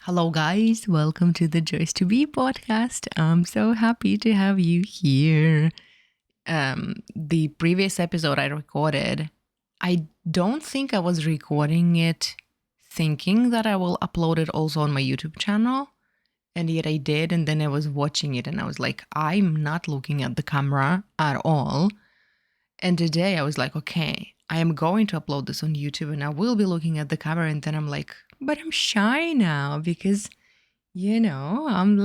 Hello, guys. Welcome to the Joyous to Be podcast. I'm so happy to have you here. The previous episode I recorded, I don't think I was recording it thinking that I will upload it also on my YouTube channel. And yet I did. And then I was watching it and I was like, I'm not looking at the camera at all. And today I was like, okay, I am going to upload this on YouTube and I will be looking at the camera. And then I'm like, but I'm shy now because, I'm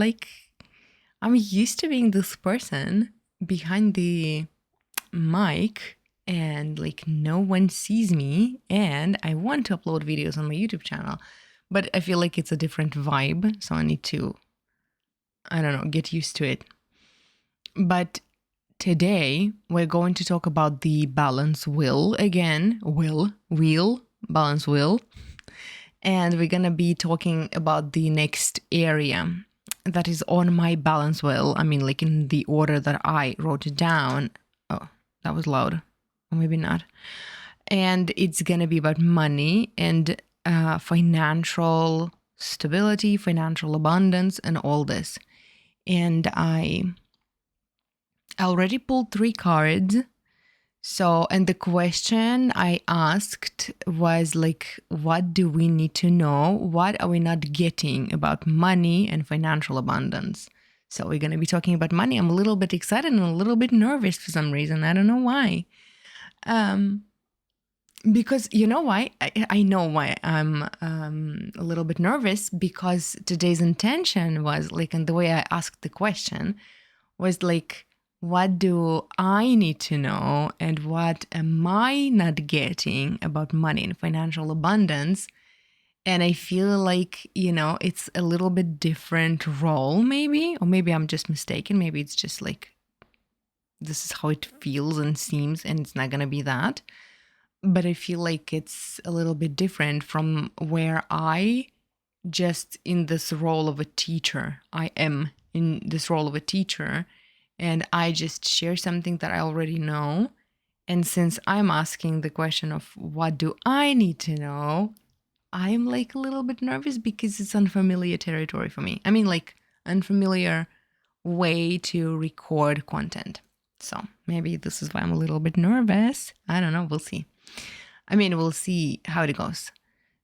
used to being this person behind the mic and like no one sees me and I want to upload videos on my YouTube channel. But I feel like it's a different vibe. So I need to, get used to it. But today we're going to talk about the balance wheel again. Balance wheel. And we're going to be talking about the next area that is on my balance wheel. I mean, like in the order that I wrote it down. Oh, that was loud. Or maybe not. And it's going to be about money and financial stability, financial abundance, and all this. And I already pulled 3 cards. So, and the question I asked was like, what do we need to know? What are we not getting about money and financial abundance? So we're going to be talking about money. I'm a little bit excited and a little bit nervous for some reason. I don't know why. Because you know why? I know why I'm a little bit nervous, because today's intention was like, and the way I asked the question was like, what do I need to know and what am I not getting about money and financial abundance? And I feel like, it's a little bit different role maybe, or maybe I'm just mistaken. Maybe it's just like, this is how it feels and seems and it's not going to be that. But I feel like it's a little bit different from where I just in this role of a teacher. I am in this role of a teacher. And I just share something that I already know. And since I'm asking the question of what do I need to know, I'm like a little bit nervous because it's unfamiliar territory for me. I mean, like unfamiliar way to record content. So maybe this is why I'm a little bit nervous. I don't know. We'll see. We'll see how it goes.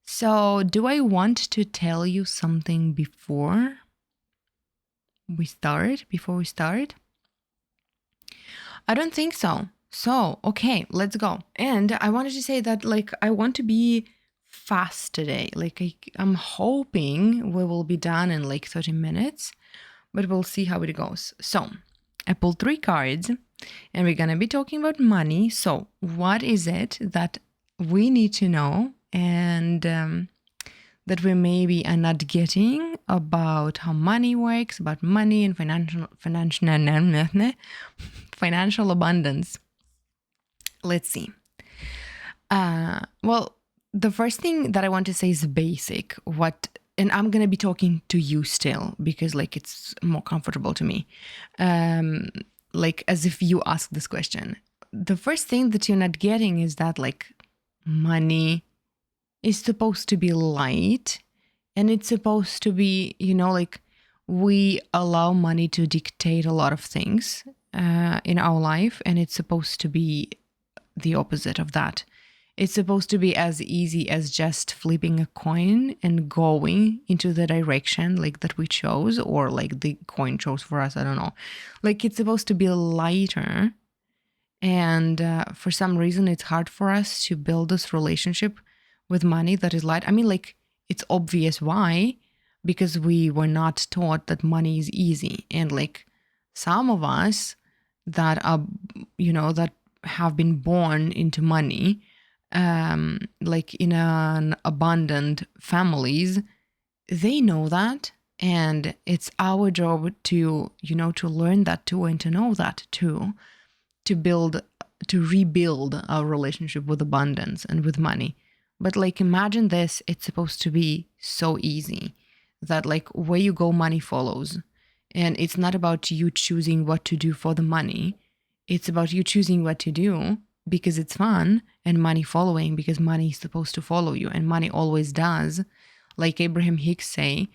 So do I want to tell you something before we start? I don't think so. So, okay, let's go. And I wanted to say that, like, I want to be fast today. Like, I'm hoping we will be done in like 30 minutes, but we'll see how it goes. So, I pulled 3 cards and we're going to be talking about money. So, what is it that we need to know and that we maybe are not getting about how money works, about money and financial abundance? Let's see. Well, the first thing that I want to say is basic. And I'm going to be talking to you still because like it's more comfortable to me. Like as if you ask this question. The first thing that you're not getting is that like money is supposed to be light and it's supposed to be, like we allow money to dictate a lot of things in our life, and it's supposed to be the opposite of that. It's supposed to be as easy as just flipping a coin and going into the direction like that we chose, or like the coin chose for us. I don't know. Like it's supposed to be lighter. And for some reason, it's hard for us to build this relationship with money that is light. I mean, like it's obvious why, because we were not taught that money is easy. And like some of us that are, that have been born into money, like in an abundant families, they know that. And it's our job to, to learn that too and to know that too, to rebuild our relationship with abundance and with money. But like imagine this, it's supposed to be so easy that like where you go, money follows. And it's not about you choosing what to do for the money. It's about you choosing what to do because it's fun, and money following because money is supposed to follow you, and money always does. Like Abraham Hicks say,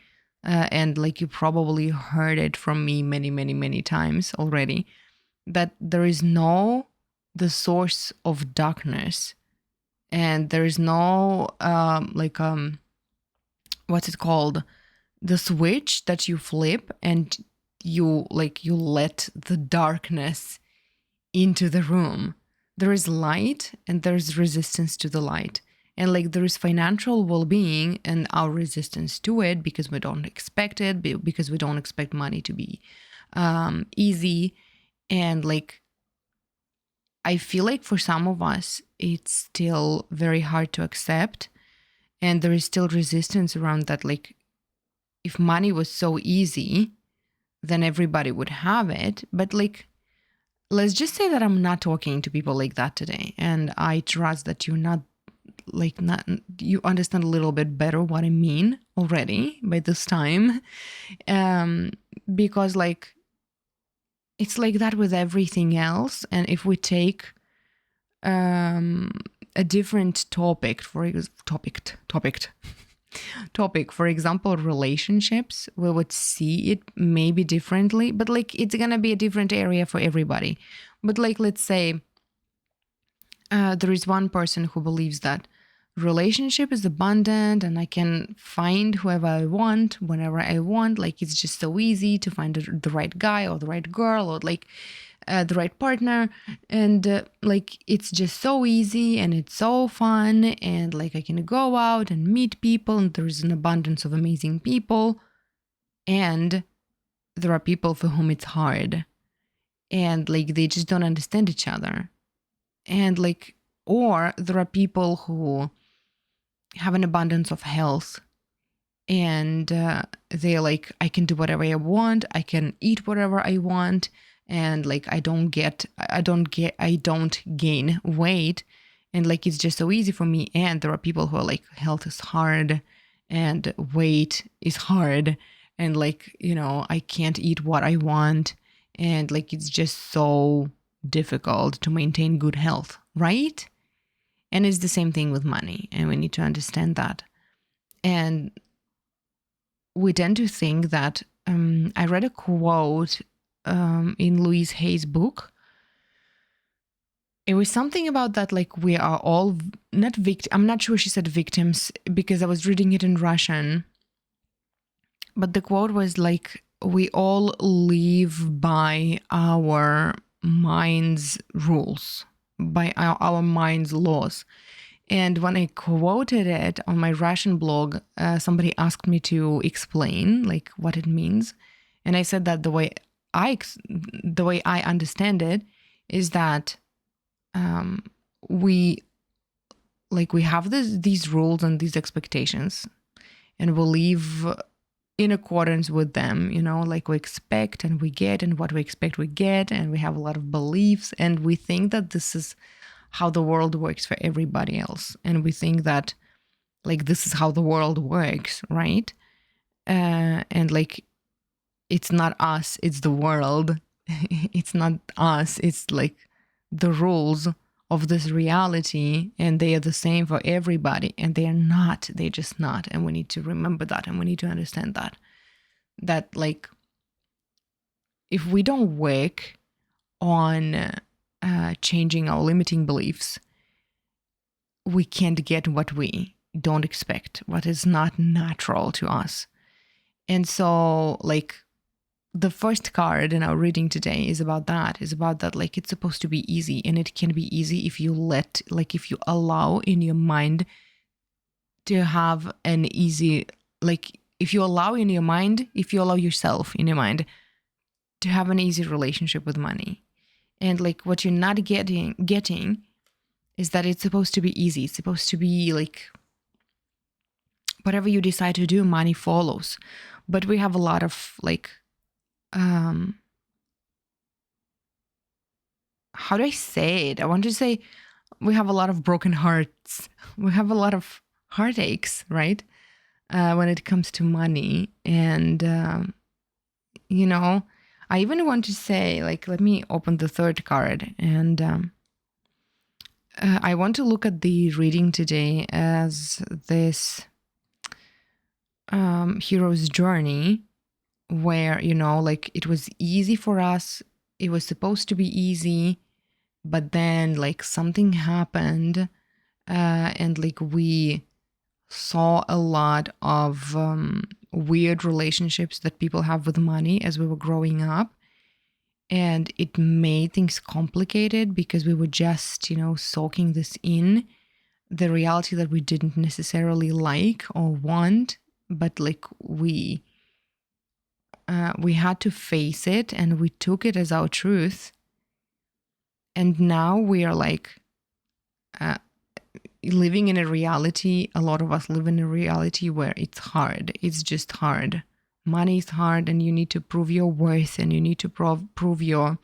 and like you probably heard it from me many, many, many times already, that there is no the source of darkness, and there is no what's it called, the switch that you flip and you let the darkness into the room. There is light and there's resistance to the light. And like there is financial well-being and our resistance to it because we don't expect it, because we don't expect money to be easy. And like, I feel like for some of us, it's still very hard to accept. And there is still resistance around that. Like, if money was so easy, then everybody would have it. But like, let's just say that I'm not talking to people like that today. And I trust that you're not you understand a little bit better what I mean already by this time. Because like, it's like that with everything else. And if we take a different topic, for example, relationships, we would see it maybe differently, but like it's gonna be a different area for everybody. But like, let's say there is one person who believes that relationship is abundant and I can find whoever I want whenever I want. Like it's just so easy to find the right guy or the right girl or like the right partner, and like it's just so easy and it's so fun, and like I can go out and meet people and there's an abundance of amazing people. And there are people for whom it's hard and like they just don't understand each other. And like, or there are people who have an abundance of health and they're like, I can do whatever I want, I can eat whatever I want, and like I don't gain weight, and like it's just so easy for me. And there are people who are like, health is hard and weight is hard, and like, you know, I can't eat what I want, and like it's just so difficult to maintain good health, right? And it's the same thing with money, and we need to understand that. And we tend to think that I read a quote in Louise Hay's book. It was something about that, like we are all not victims. I'm not sure she said victims because I was reading it in Russian. But the quote was like, we all live by our mind's rules, by our mind's laws. And when I quoted it on my Russian blog, somebody asked me to explain like what it means. And I said that the way I understand it is that we have these rules and these expectations, and we live in accordance with them, you know, like we expect and we get, and what we expect we get, and we have a lot of beliefs, and we think that this is how the world works for everybody else. And we think that like this is how the world works, right? And like, it's not us, it's the world. It's not us, it's like the rules of this reality, and they are the same for everybody, and they are not, they're just not. And we need to remember that, and we need to understand that like, if we don't work on changing our limiting beliefs, we can't get what we don't expect, what is not natural to us. And so like, the first card in our reading today is about that, like it's supposed to be easy, and it can be easy if you if you allow in your mind to have an easy, like if you allow yourself in your mind to have an easy relationship with money. And like, what you're not getting is that it's supposed to be easy. It's supposed to be like, whatever you decide to do, money follows. But we have a lot of like, how do I say it? I want to say we have a lot of broken hearts. We have a lot of heartaches, right? When it comes to money. And, you know, I even want to say, like, let me open the third card. And I want to look at the reading today as this hero's journey where, like it was easy for us. It was supposed to be easy, but then like something happened, and like we saw a lot of weird relationships that people have with money as we were growing up. And it made things complicated because we were just, soaking this in, the reality that we didn't necessarily like or want, but like we had to face it and we took it as our truth. And now we are like living in a reality. A lot of us live in a reality where it's hard. It's just hard. Money is hard, and you need to prove your worth, and you need to prove your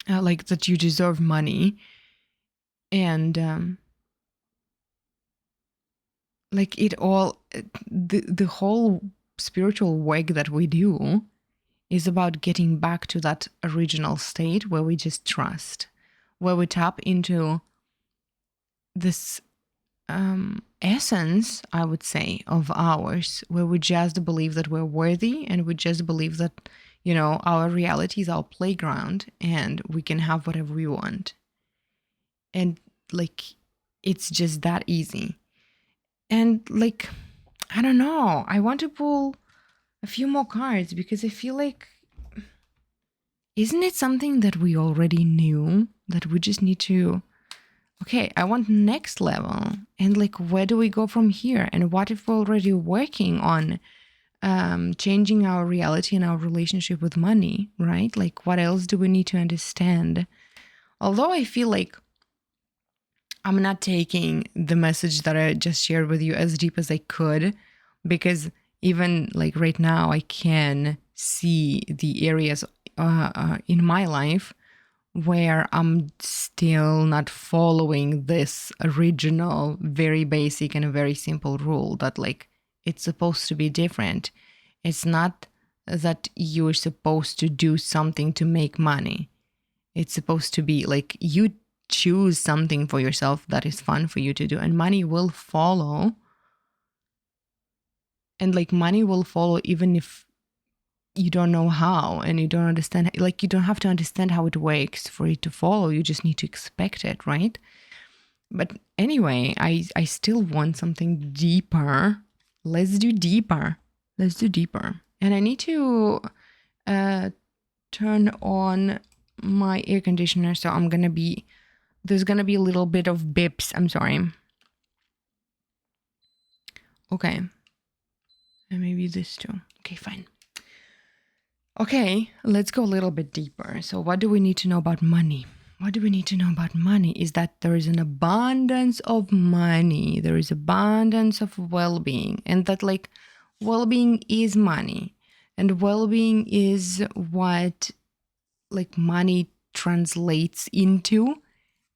like that you deserve money. And like it all, the whole spiritual work that we do is about getting back to that original state where we just trust, where we tap into this essence, I would say, of ours, where we just believe that we're worthy, and we just believe that, our reality is our playground and we can have whatever we want. And like, it's just that easy. And like, I don't know, I want to pull a few more cards because I feel like, isn't it something that we already knew that we just need to, okay, I want next level. And like, where do we go from here? And what if we're already working on changing our reality and our relationship with money, right? Like, what else do we need to understand? Although I feel like I'm not taking the message that I just shared with you as deep as I could, because even like right now, I can see the areas in my life where I'm still not following this original, very basic and a very simple rule that like it's supposed to be different. It's not that you're supposed to do something to make money. It's supposed to be like you choose something for yourself that is fun for you to do, and money will follow. And like money will follow even if you don't know how and you don't understand, like you don't have to understand how it works for it to follow. You just need to expect it, right? But anyway, I still want something deeper. Let's do deeper. And I need to turn on my air conditioner, so there's gonna be a little bit of bips. I'm sorry. Okay. And maybe this too. Okay, fine. Okay, let's go a little bit deeper. So what do we need to know about money? What do we need to know about money is that there is an abundance of money. There is abundance of well-being, and that like well-being is money, and well-being is what like money translates into.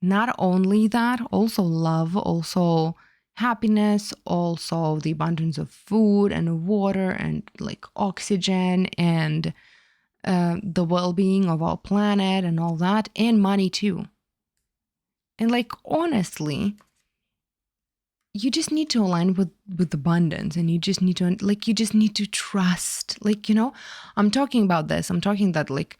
Not only that, also love, also happiness, also the abundance of food and water and like oxygen and the well-being of our planet and all that, and money too. And like honestly, you just need to align with abundance, and you just need to trust. Like, I'm talking about this. I'm talking that like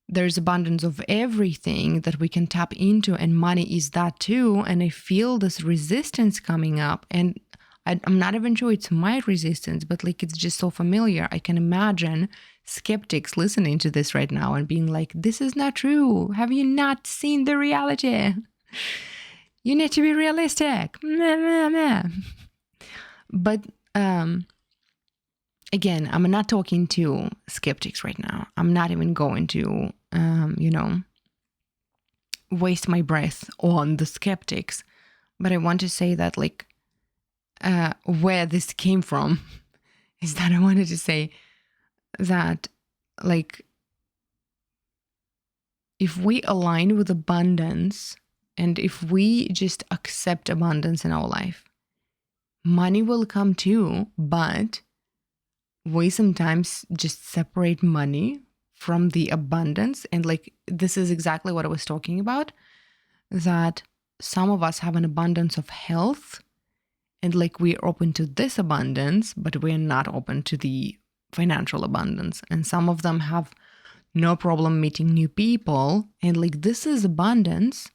there's abundance of everything that we can tap into, and money is that too. And I feel this resistance coming up, and I'm not even sure it's my resistance, but like it's just so familiar. I can imagine skeptics listening to this right now and being like, this is not true. Have you not seen the reality? You need to be realistic. But again, I'm not talking to skeptics right now. I'm not even going to, waste my breath on the skeptics. But I want to say that like where this came from is that I wanted to say that like if we align with abundance and if we just accept abundance in our life, money will come too, but we sometimes just separate money from the abundance. And like this is exactly what I was talking about, that some of us have an abundance of health And like we're open to this abundance, but we're not open to the financial abundance. And some of them have no problem meeting new people. And like this is abundance.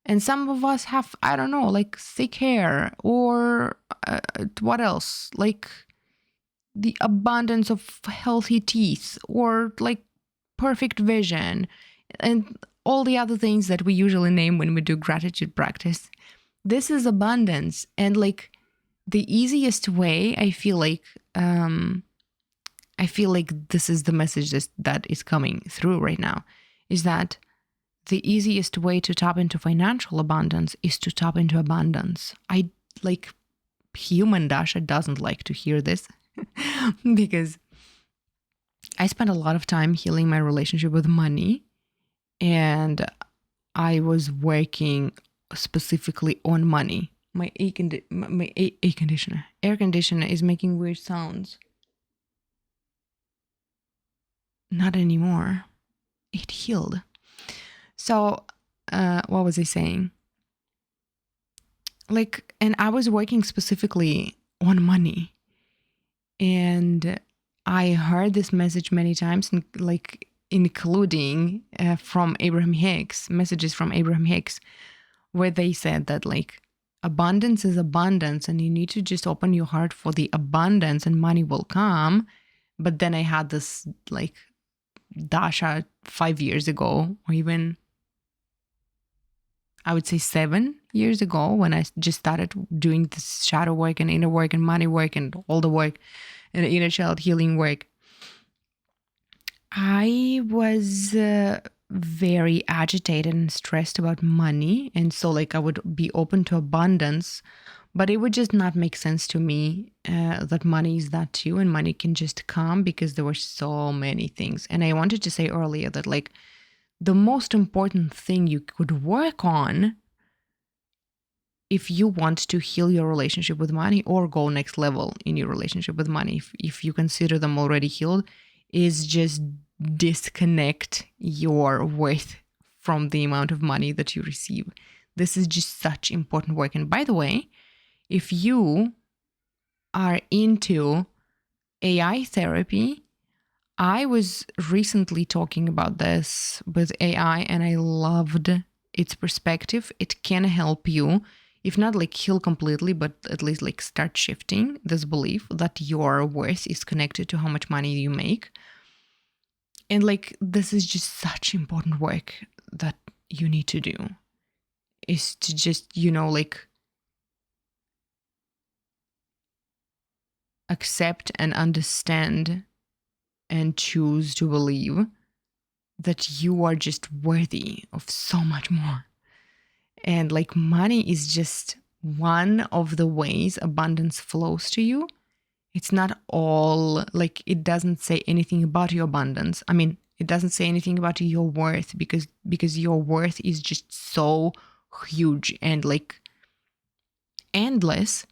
And some of us have, I don't know, like thick hair or what else? Like the abundance of healthy teeth or like perfect vision and all the other things that we usually name when we do gratitude practice. This is abundance. And like the easiest way, I feel like this is the message that is coming through right now, is that the easiest way to tap into financial abundance is to tap into abundance. I like human Dasha doesn't like to hear this because I spent a lot of time healing my relationship with money, and I was working specifically on money. My air conditioner is making weird sounds. Not anymore. It healed. So, what was I saying? Like, and I was working specifically on money, and I heard this message many times, and like including from Abraham Hicks, messages from Abraham Hicks, where they said that like abundance is abundance, and you need to just open your heart for the abundance, and money will come. But then I had this like Dasha 5 years ago, or even I would say 7 years ago, when I just started doing this shadow work and inner work and money work and all the work and inner child healing work. I was very agitated and stressed about money. And so like I would be open to abundance, but it would just not make sense to me that money is that too. And money can just come because there were so many things. And I wanted to say earlier that like the most important thing you could work on if you want to heal your relationship with money or go next level in your relationship with money, if you consider them already healed, is just disconnect your worth from the amount of money that you receive. This is just such important work. And by the way, if you are into AI therapy, I was recently talking about this with AI and I loved its perspective. It can help you, if not like heal completely, but at least like start shifting this belief that your worth is connected to how much money you make. And like, this is just such important work that you need to do, is to just, like accept and understand and choose to believe that you are just worthy of so much more. And like money is just one of the ways abundance flows to you. It's not all, like it doesn't say anything about your abundance. I mean, it doesn't say anything about your worth because your worth is just so huge and like endless,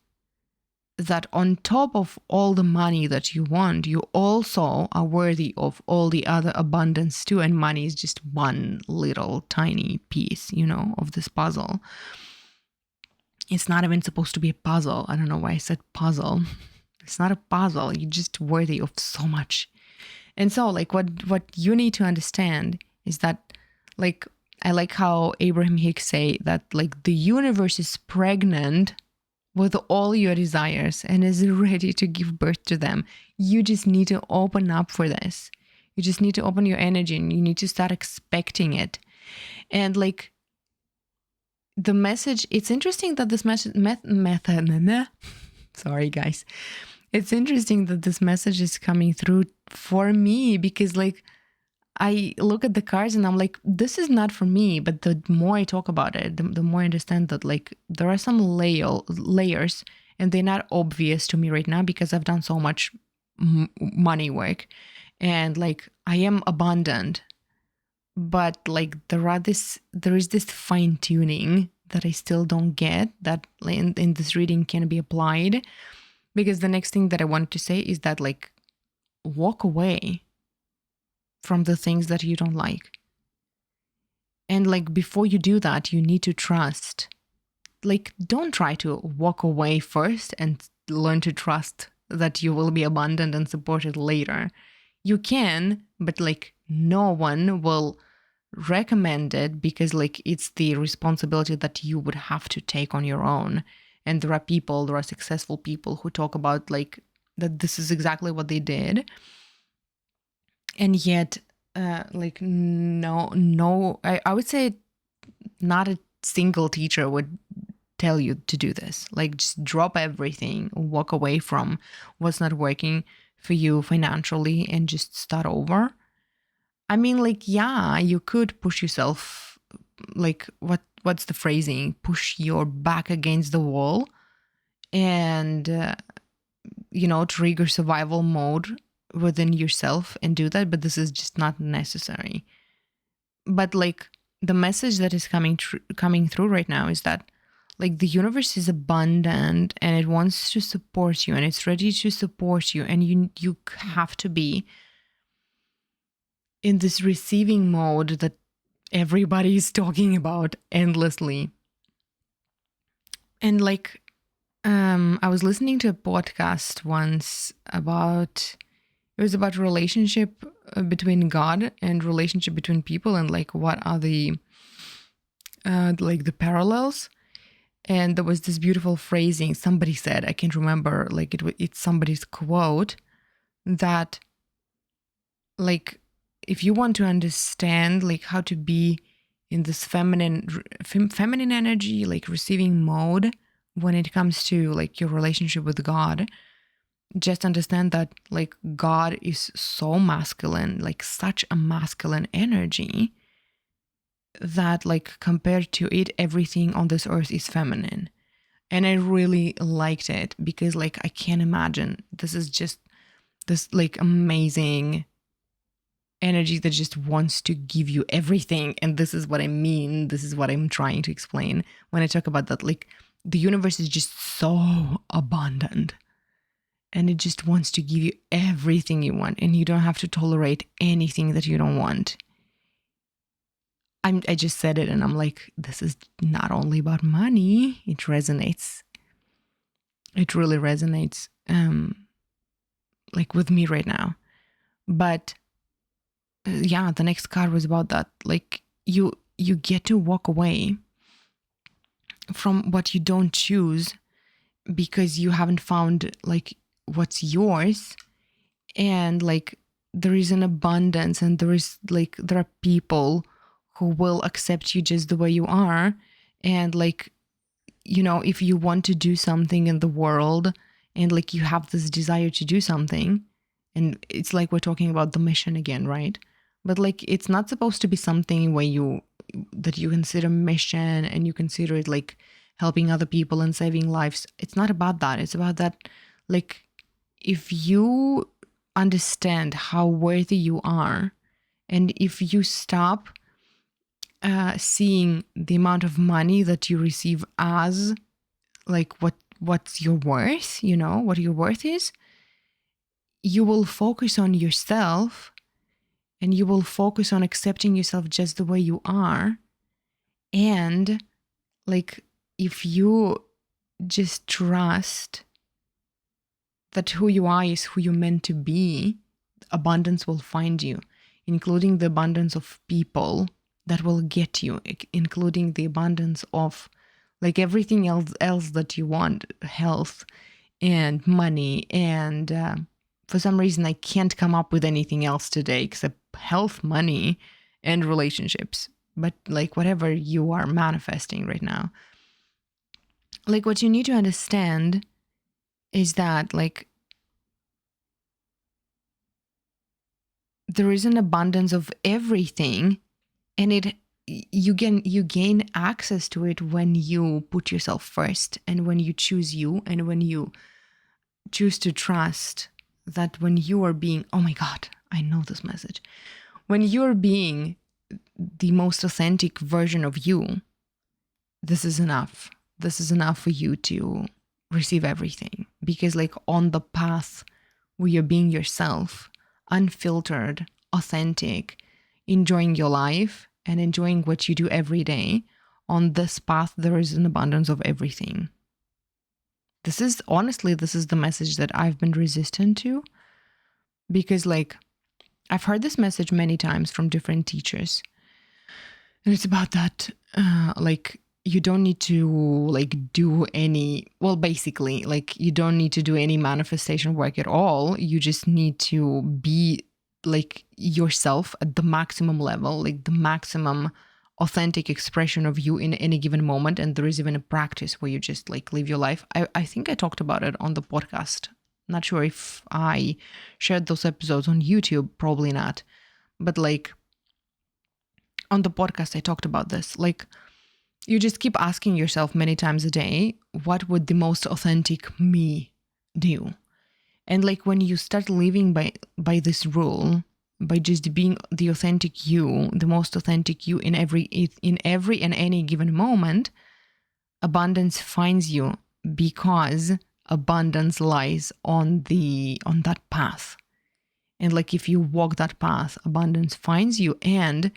that on top of all the money that you want, you also are worthy of all the other abundance too. And money is just one little tiny piece, of this puzzle. It's not even supposed to be a puzzle. I don't know why I said puzzle. It's not a puzzle. You're just worthy of so much. And so like what you need to understand is that like, I like how Abraham Hicks say that like the universe is pregnant with all your desires and is ready to give birth to them. You just need to open up for this. You just need to open your energy and you need to start expecting it. And like the message, it's interesting that this method, sorry guys. It's interesting that this message is coming through for me because like I look at the cards and I'm like, this is not for me. But the more I talk about it, the more I understand that like there are some layers and they're not obvious to me right now because I've done so much money work and like I am abundant. But like there is this fine tuning that I still don't get that in this reading can be applied. Because the next thing that I wanted to say is that like walk away from the things that you don't like. And like before you do that, you need to trust. like, don't try to walk away first and learn to trust that you will be abundant and supported later. You can, but like no one will recommend it, because like it's the responsibility that you would have to take on your own. And there are successful people who talk about like that this is exactly what they did. And yet, like, I would say not a single teacher would tell you to do this. Like, just drop everything, walk away from what's not working for you financially, and just start over. I mean, like, yeah, you could push yourself, like, what's the phrasing? Push your back against the wall and, trigger survival mode within yourself and do that. But this is just not necessary. But like, the message that is coming through right now is that, like, the universe is abundant and it wants to support you, and it's ready to support you. And you have to be in this receiving mode that everybody is talking about endlessly. And like, I was listening to a podcast once about relationship between God and relationship between people, and like what are the parallels. And there was this beautiful phrasing somebody said, I can't remember, like it's somebody's quote, that like, if you want to understand like how to be in this feminine energy, like receiving mode when it comes to like your relationship with God, just understand that like God is so masculine, like such a masculine energy, that like compared to it, everything on this earth is feminine. And I really liked it, because like I can't imagine, this is just this like amazing energy that just wants to give you everything. And this is what I mean. This is what I'm trying to explain when I talk about that. Like, the universe is just so abundant, and it just wants to give you everything you want, and you don't have to tolerate anything that you don't want. I just said it, and I'm like, this is not only about money. It resonates. It really resonates, like with me right now. But yeah, the next card was about that. Like, you get to walk away from what you don't choose, because you haven't found like what's yours. And like, there is an abundance, and there are people who will accept you just the way you are. And like, if you want to do something in the world, and like you have this desire to do something, and it's like we're talking about the mission again, right? But like, it's not supposed to be something that you consider mission, and you consider it like helping other people and saving lives. It's not about that. It's about that, like, if you understand how worthy you are, and if you stop seeing the amount of money that you receive as like what's your worth, what your worth is, you will focus on yourself, and you will focus on accepting yourself just the way you are. And like, if you just trust that who you are is who you're meant to be, abundance will find you, including the abundance of people that will get you, including the abundance of like everything else that you want, health and money. And for some reason, I can't come up with anything else today except health, money, and relationships. But like, whatever you are manifesting right now, like, what you need to understand is that like, there is an abundance of everything, and you gain access to it when you put yourself first, and when you choose you, and when you choose to trust that when you are being, oh my God, I know this message. When you're being the most authentic version of you, this is enough. This is enough for you to receive everything. Because like, on the path where you're being yourself, unfiltered, authentic, enjoying your life and enjoying what you do every day, on this path, there is an abundance of everything. This is the message that I've been resistant to, because like I've heard this message many times from different teachers. And it's about that, like, you don't need to like do any, well, basically, like you don't need to do any manifestation work at all. You just need to be like yourself at the maximum level, like the maximum authentic expression of you in any given moment. And there is even a practice where you just like live your life. I think I talked about it on the podcast. Not sure if I shared those episodes on YouTube, probably not. But like on the podcast, I talked about this. Like, you just keep asking yourself many times a day, what would the most authentic me do? And like when you start living by this rule, by just being the authentic you, the most authentic you in every and any given moment, abundance finds you, because abundance lies on that path. And like if you walk that path, abundance finds you. And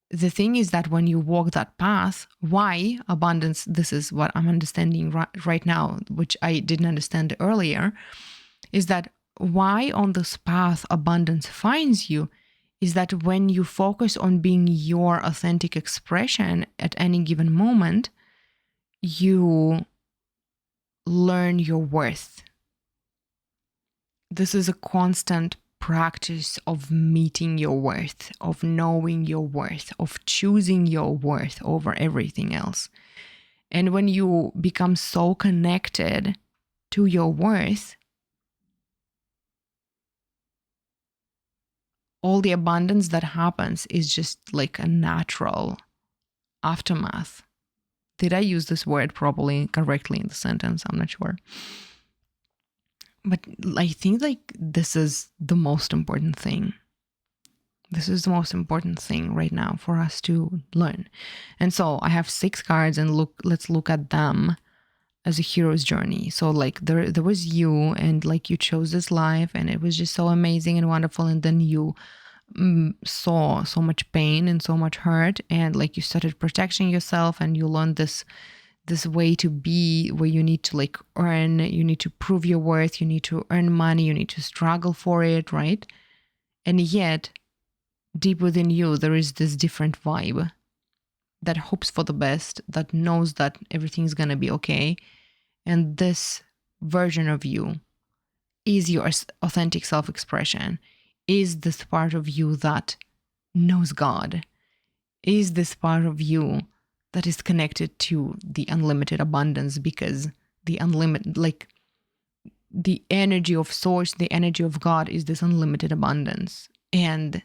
the thing is that when you walk that path, why abundance, this is what I'm understanding right now, which I didn't understand earlier, is that why on this path abundance finds you is that when you focus on being your authentic expression at any given moment, you learn your worth. This is a constant practice of meeting your worth, of knowing your worth, of choosing your worth over everything else. And when you become so connected to your worth, all the abundance that happens is just like a natural aftermath. Did I use this word correctly in the sentence? I'm not sure. But I think like this is the most important thing. This is the most important thing right now for us to learn. And so I have 6 cards, and let's look at them as a hero's journey. So like there was you, and like you chose this life, and it was just so amazing and wonderful. And then you saw so much pain and so much hurt, and like you started protecting yourself, and you learned this way to be, where you need to like earn, you need to prove your worth, you need to earn money, you need to struggle for it, right? And yet, deep within you, there is this different vibe that hopes for the best, that knows that everything's gonna be okay. And this version of you is your authentic self-expression, is this part of you that knows God, is this part of you that is connected to the unlimited abundance, because the unlimited, like the energy of source, the energy of God is this unlimited abundance. And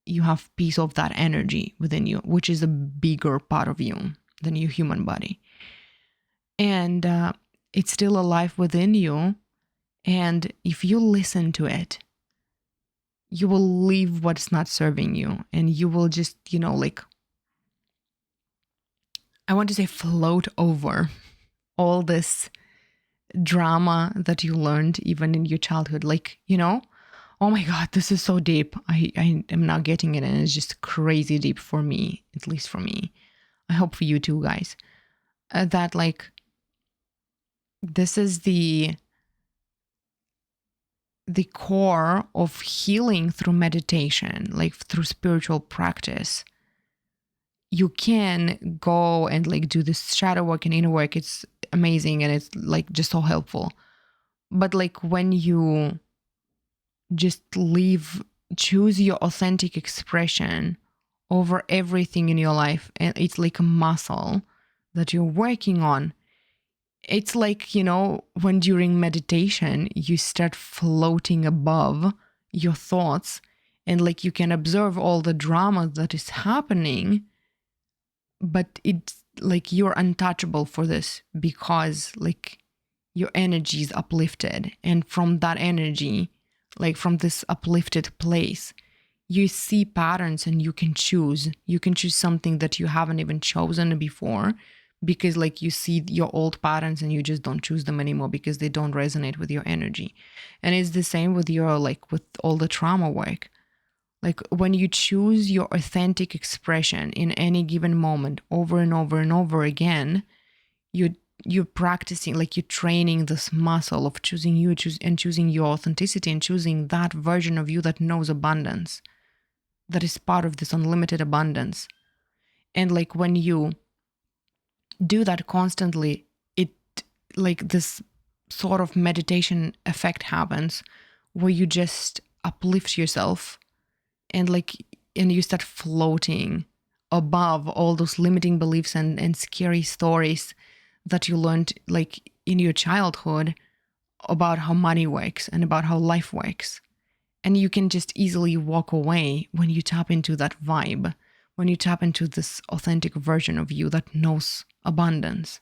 you have piece of that energy within you, which is a bigger part of you than your human body. And it's still alive within you. And if you listen to it, you will leave what's not serving you. And you will just, like, I want to say float over all this drama that you learned even in your childhood. Like, oh my God, this is so deep. I am now getting it, and it's just crazy deep for me, at least for me. I hope for you too, guys. That like, this is the core of healing through meditation, like through spiritual practice. You can go and like do this shadow work and inner work. It's amazing, and it's like just so helpful. But like when you just choose your authentic expression over everything in your life, and it's like a muscle that you're working on. It's like, when during meditation, you start floating above your thoughts, and like you can observe all the drama that is happening, but it's like you're untouchable for this, because like your energy is uplifted. And from that energy, like from this uplifted place, you see patterns, and you can choose something that you haven't even chosen before, because like you see your old patterns and you just don't choose them anymore because they don't resonate with your energy. And it's the same with with all the trauma work. Like when you choose your authentic expression in any given moment over and over and over again, you're practicing, like you're training this muscle of choosing you, choosing your authenticity, and choosing that version of you that knows abundance, that is part of this unlimited abundance. And like when you do that constantly, it, like this sort of meditation effect happens where you just uplift yourself and you start floating above all those limiting beliefs and scary stories that you learned like in your childhood about how money works and about how life works. And you can just easily walk away when you tap into that vibe, when you tap into this authentic version of you that knows abundance.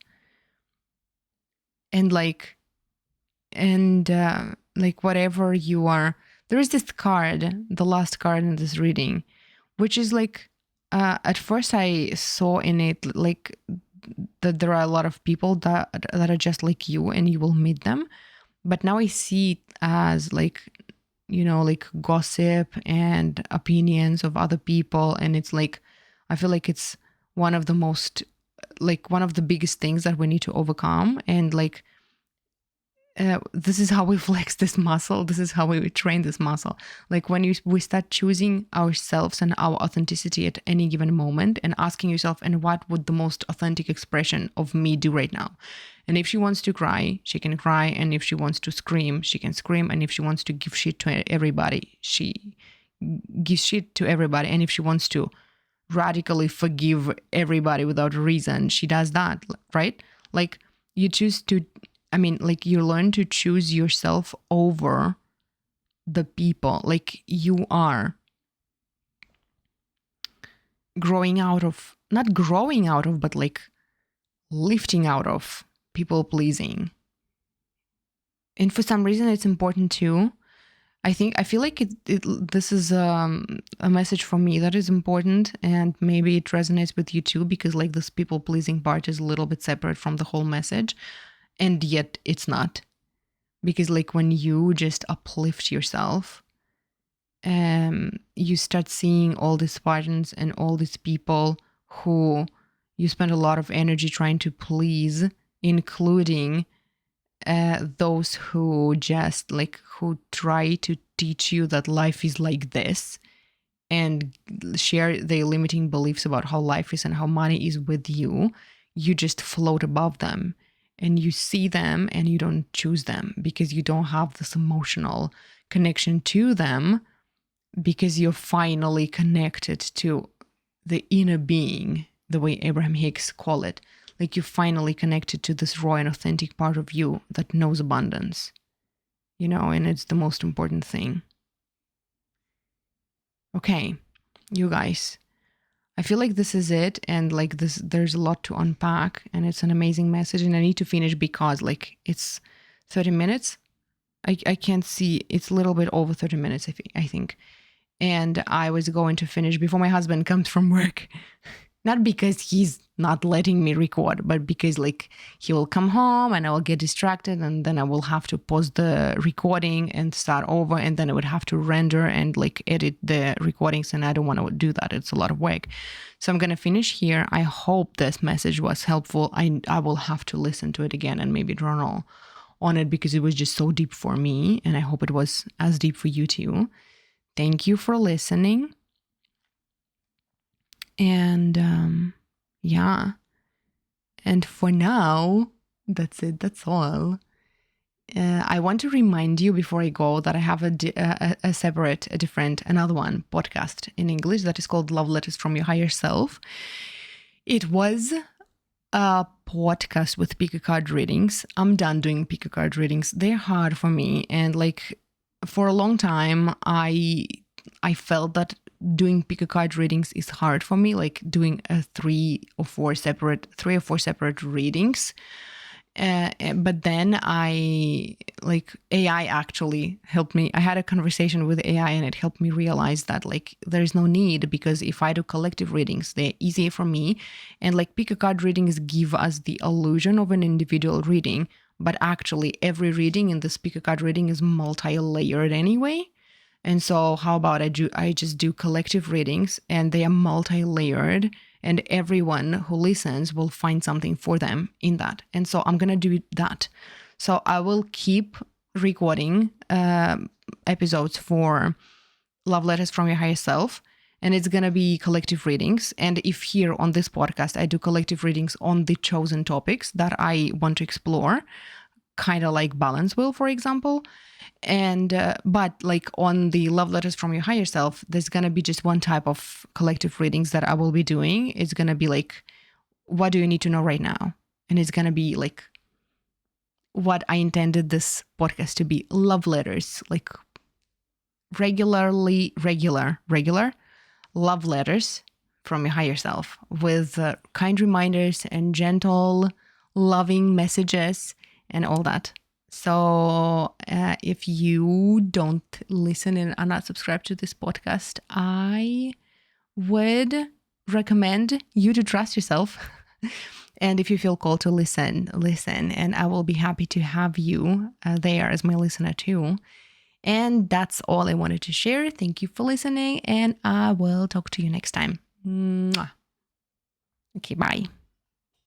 And whatever you are, there is this card, the last card in this reading, which is like, at first I saw in it like that there are a lot of people that are just like you and you will meet them. But now I see it as like, like gossip and opinions of other people. And it's like, I feel like it's one of the biggest things that we need to overcome. And like, this is how we flex this muscle. This is how we train this muscle. Like when we start choosing ourselves and our authenticity at any given moment and asking yourself, and what would the most authentic expression of me do right now? And if she wants to cry, she can cry. And if she wants to scream, she can scream. And if she wants to give shit to everybody, she gives shit to everybody. And if she wants to radically forgive everybody without a reason, she does that, right? Like you you learn to choose yourself over the people. Like you are not growing out of, but like lifting out of people pleasing. And for some reason, it's important too. I feel like this is a message for me that is important, and maybe it resonates with you too, because like this people pleasing part is a little bit separate from the whole message. And yet it's not, because like when you just uplift yourself, you start seeing all these patterns and all these people who you spend a lot of energy trying to please, including those who just who try to teach you that life is like this and share their limiting beliefs about how life is and how money is with you. You just float above them. And you see them and you don't choose them because you don't have this emotional connection to them, because you're finally connected to the inner being, the way Abraham Hicks call it. Like you're finally connected to this raw and authentic part of you that knows abundance, and it's the most important thing. Okay, you guys. I feel like this is it, and like this, there's a lot to unpack, and it's an amazing message, and I need to finish because like it's 30 minutes. I can't see, it's a little bit over 30 minutes, I think. And I was going to finish before my husband comes from work. Not because he's not letting me record, but because like he will come home and I will get distracted, and then I will have to pause the recording and start over, and then I would have to render and like edit the recordings, and I don't want to do that. It's a lot of work. So I'm going to finish here. I hope this message was helpful. I will have to listen to it again and maybe journal on it, because it was just so deep for me, and I hope it was as deep for you too. Thank you for listening. And yeah, and for now, that's it. That's all. I want to remind you before I go that I have another one podcast in English that is called Love Letters from Your Higher Self. It was a podcast with pick a card readings. I'm done doing pick a card readings. They're hard for me, and like for a long time, I felt that doing pick a card readings is hard for me, like doing three or four separate readings. But then AI actually helped me. I had a conversation with AI and it helped me realize that like there is no need, because if I do collective readings, they're easier for me. And like pick a card readings give us the illusion of an individual reading, but actually every reading in this pick a card reading is multi-layered anyway. And so how about I just do collective readings, and they are multi-layered, and everyone who listens will find something for them in that. And so I'm going to do that. So I will keep recording episodes for Love Letters from Your Higher Self, and it's going to be collective readings. And if here on this podcast, I do collective readings on the chosen topics that I want to explore, kind of like balance wheel, for example. And but like on the Love Letters from Your Higher Self, there's going to be just one type of collective readings that I will be doing. It's going to be like, what do you need to know right now? And it's going to be like what I intended this podcast to be: love letters, like regular love letters from your higher self, with kind reminders and gentle, loving messages and all that. So if you don't listen and are not subscribed to this podcast, I would recommend you to trust yourself. And if you feel called to listen, and I will be happy to have you there as my listener too. And that's all I wanted to share. Thank you for listening, and I will talk to you next time. Mwah. Okay, bye.